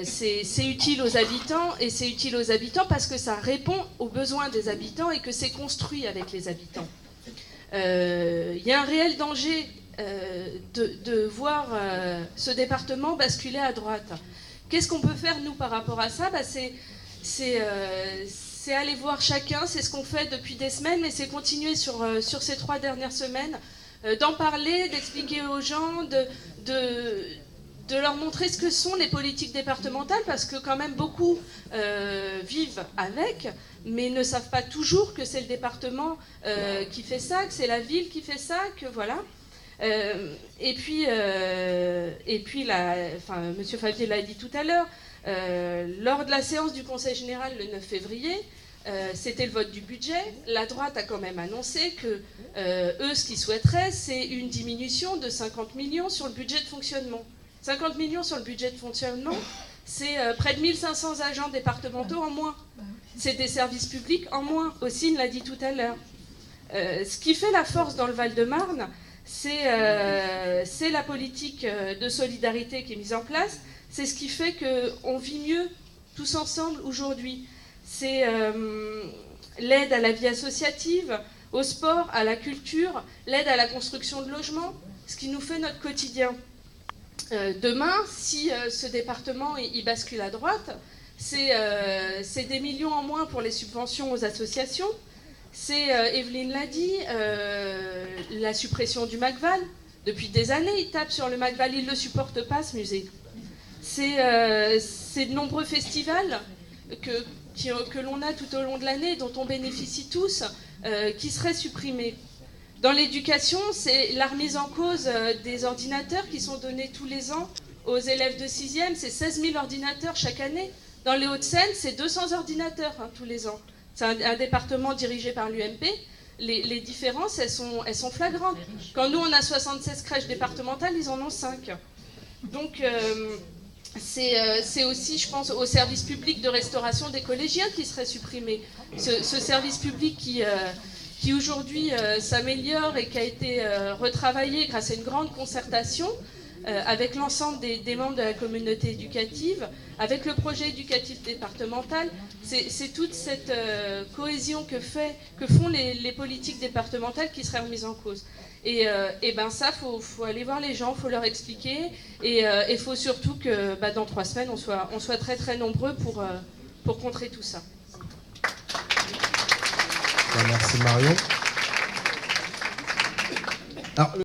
c'est utile aux habitants, et c'est utile aux habitants parce que ça répond aux besoins des habitants et que c'est construit avec les habitants. Il y a un réel danger de voir ce département basculer à droite. Qu'est-ce qu'on peut faire, nous, par rapport à ça? C'est aller voir chacun, c'est ce qu'on fait depuis des semaines, mais c'est continuer sur ces 3 dernières semaines, d'en parler, d'expliquer aux gens, de leur montrer ce que sont les politiques départementales, parce que quand même beaucoup vivent avec, mais ne savent pas toujours que c'est le département qui fait ça, que c'est la ville qui fait ça, que voilà. Et puis Monsieur Favier l'a dit tout à l'heure, lors de la séance du Conseil général le 9 février, c'était le vote du budget. La droite a quand même annoncé que eux, ce qu'ils souhaiteraient, c'est une diminution de 50 millions sur le budget de fonctionnement. 50 millions sur le budget de fonctionnement, c'est près de 1500 agents départementaux en moins. C'est des services publics en moins. Ossine l'a dit tout à l'heure. Ce qui fait la force dans le Val-de-Marne, c'est la politique de solidarité qui est mise en place. C'est ce qui fait qu'on vit mieux tous ensemble aujourd'hui. C'est l'aide à la vie associative, au sport, à la culture, l'aide à la construction de logements, ce qui nous fait notre quotidien. Demain, si ce département il bascule à droite, c'est des millions en moins pour les subventions aux associations. C'est, Evelyne l'a dit, la suppression du McVal. Depuis des années, ils tapent sur le McVal, ils ne le supportent pas, ce musée. C'est de nombreux festivals que l'on a tout au long de l'année, dont on bénéficie tous, qui seraient supprimés. Dans l'éducation, c'est la remise en cause des ordinateurs qui sont donnés tous les ans aux élèves de 6e. C'est 16 000 ordinateurs chaque année. Dans les Hauts-de-Seine, c'est 200 ordinateurs tous les ans. C'est un département dirigé par l'UMP. Les différences, elles sont flagrantes. Quand nous, on a 76 crèches départementales, ils en ont 5. Donc, c'est aussi, je pense, au service public de restauration des collégiens qui serait supprimé. Ce service public qui aujourd'hui s'améliore et qui a été retravaillé grâce à une grande concertation avec l'ensemble des membres de la communauté éducative, avec le projet éducatif départemental. C'est toute cette cohésion que font les politiques départementales qui seraient remises en cause. Et ben ça, faut aller voir les gens, faut leur expliquer, et il faut surtout que dans 3 semaines, on soit très très nombreux pour contrer tout ça. Merci Marion. Alors,